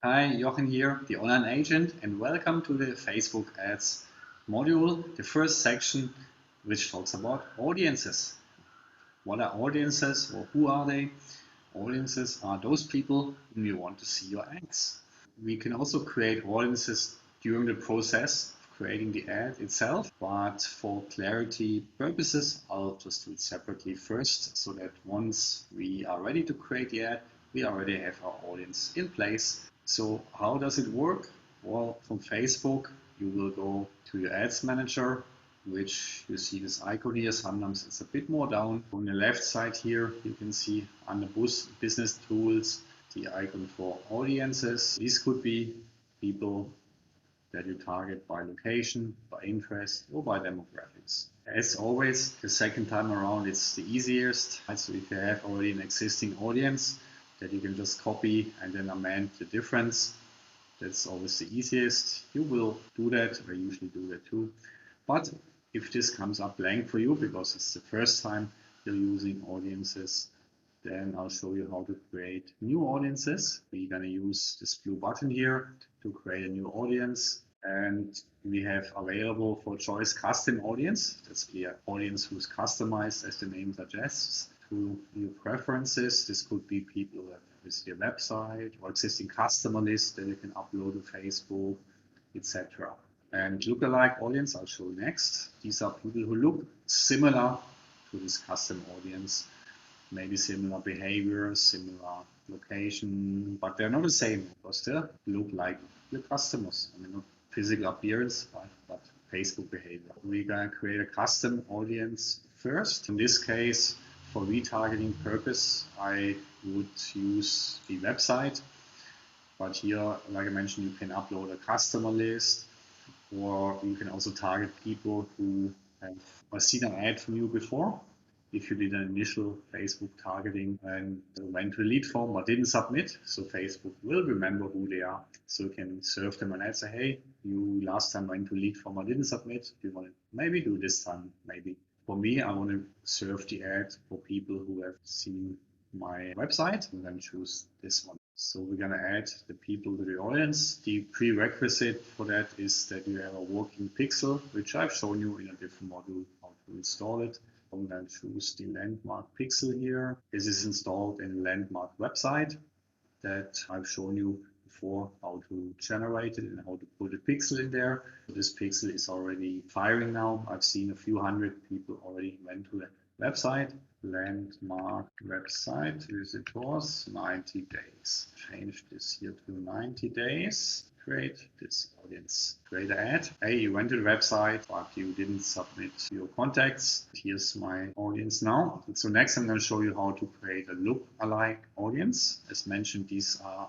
Hi, Jochen here, the online agent, and welcome to the Facebook Ads module, the first section which talks about audiences. What are audiences or who are they? Audiences are those people whom you want to see your ads. We can also create audiences during the process of creating the ad itself, but for clarity purposes, I'll just do it separately first so that once we are ready to create the ad, we already have our audience in place. So how does it work? Well, from Facebook, you will go to your ads manager, which you see this icon here. Sometimes it's a bit more down. On the left side here, you can see under business tools, the icon for audiences. These could be people that you target by location, by interest, or by demographics. As always, the second time around, it's the easiest. So if you have already an existing audience, that you can just copy and then amend the difference. That's always the easiest. You will do that, I usually do that too. But if this comes up blank for you because it's the first time you're using audiences, then I'll show you how to create new audiences. We're going to use this blue button here to create a new audience. And we have available for choice custom audience. That's the audience who's customized, as the name suggests, to your preferences. This could be people that visit your website or existing customer list that you can upload to Facebook, etc. And lookalike audience, I'll show next. These are people who look similar to this custom audience. Maybe similar behavior, similar location, but they're not the same because they look like your customers. I mean, not physical appearance, but Facebook behavior. We're going to create a custom audience first. In this case, for retargeting purpose, I would use the website. But here, like I mentioned, you can upload a customer list, or you can also target people who have seen an ad from you before. If you did an initial Facebook targeting and went to a lead form but didn't submit, so Facebook will remember who they are. So you can serve them an ad, say, hey, you last time went to a lead form or didn't submit. Do you want to maybe do this time? Maybe. For me, I want to serve the ad for people who have seen my website and then choose this one. So we're going to add the people to the audience. The prerequisite for that is that you have a working pixel, which I've shown you in a different module how to install it. I'm going to choose the landmark pixel here. This is installed in landmark website that I've shown you before how to generate it and how to put a pixel in there. This pixel is already firing now. I've seen a few hundred people already went to the website. Landmark website visitors 90 days. Change this here to 90 days. Create this audience. Create an ad. Hey, you went to the website, but you didn't submit your contacts. Here's my audience now. So next I'm going to show you how to create a look-alike audience. As mentioned, these are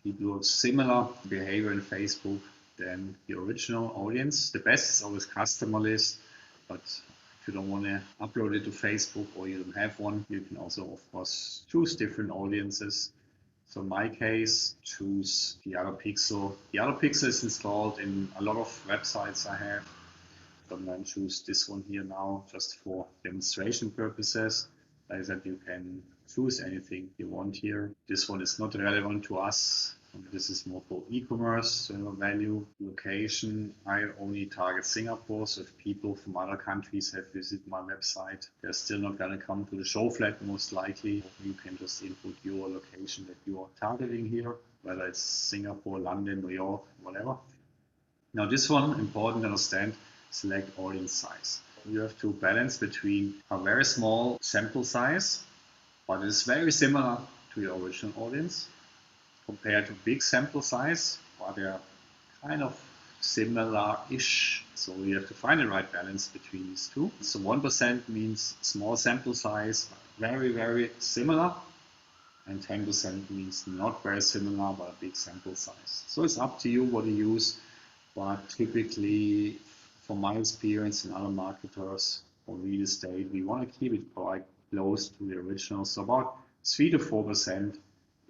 people who have similar behavior in Facebook than the original audience. The best is always customer list, but if you don't want to upload it to Facebook or you don't have one, you can also, of course, choose different audiences. So in my case, choose the other pixel. The other pixel is installed in a lot of websites I have. So I'm going to choose this one here now just for demonstration purposes. Like that you can choose anything you want here. This one is not relevant to us. This is more for e-commerce value. Location, I only target Singapore. So if people from other countries have visited my website, they're still not going to come to the show flat most likely. You can just input your location that you are targeting here, whether it's Singapore, London, New York, whatever. Now this one, important to understand, select audience size. You have to balance between a very small sample size, but it's very similar to your original audience, compared to big sample size, but they're kind of similar-ish. So you have to find the right balance between these two. So 1% means small sample size, very, very similar. And 10% means not very similar, but a big sample size. So it's up to you what you use. But typically, from my experience and other marketers for real estate, we want to keep it quite close to the original. So about 3 to 4%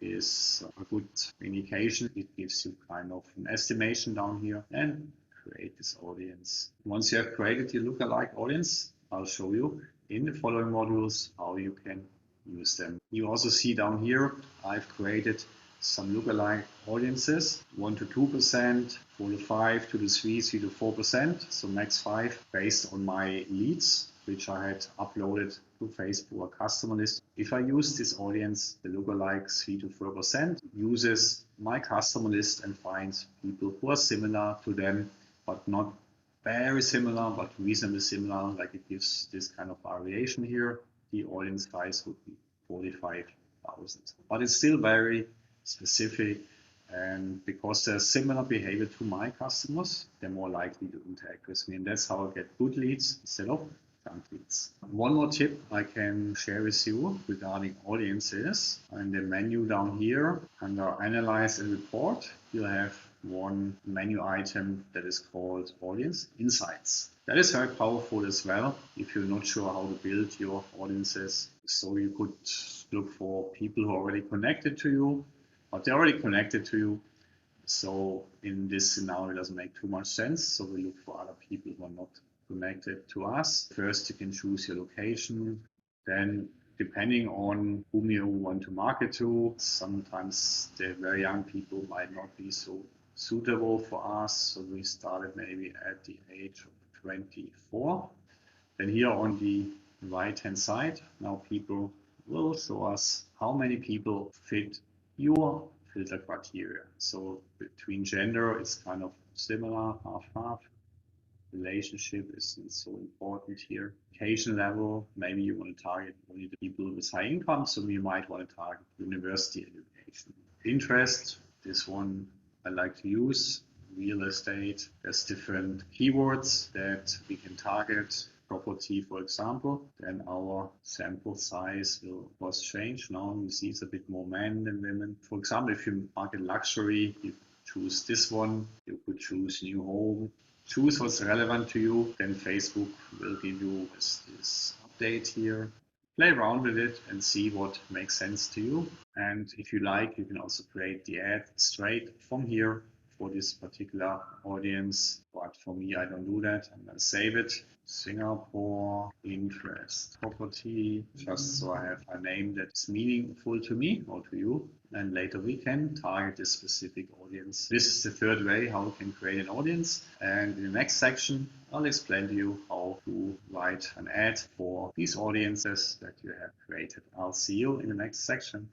is a good indication. It gives you kind of an estimation down here and create this audience. Once you have created your lookalike audience, I'll show you in the following modules how you can use them. You also see down here, I've created some lookalike audiences, 1 to 2%, 4 to 5, 2 to 3, 3 to 4%, so max 5 based on my leads, which I had uploaded to Facebook or customer list. If I use this audience, the lookalike 3 to 4% uses my customer list and finds people who are similar to them, but not very similar, but reasonably similar, like it gives this kind of variation here. The audience size would be 45,000, but it's still very specific, and because there's similar behavior to my customers, they're more likely to interact with me, and that's how I get good leads instead of junk leads. One more tip I can share with you regarding audiences. In the menu down here under Analyze and Report, you have one menu item that is called Audience Insights. That is very powerful as well if you're not sure how to build your audiences. So you could look for people who are already connected to you, but they're already connected to you. So in this scenario, it doesn't make too much sense. So we look for other people who are not connected to us. First, you can choose your location. Then, depending on whom you want to market to, sometimes the very young people might not be so suitable for us. So we started maybe at the age of 24. Then here on the right-hand side, now people will show us how many people fit your filter criteria. So between gender, it's kind of similar, half-half. Relationship isn't so important here. Education level, maybe you want to target only the people with high income, so you might want to target university education. Interest, this one I like to use. Real estate, there's different keywords that we can target. Property, for example, then our sample size was changed. Now you see it's a bit more men than women. For example, if you market luxury, you choose this one. You could choose new home. Choose what's relevant to you, then Facebook will give you this update here. Play around with it and see what makes sense to you. And if you like, you can also create the ad straight from here for this particular audience. But for me, I don't do that. I'm going to save it. Singapore interest property, just so I have a name that's meaningful to me or to you. And later we can target this specific audience. This is the third way how you can create an audience. And in the next section, I'll explain to you how to write an ad for these audiences that you have created. I'll see you in the next section.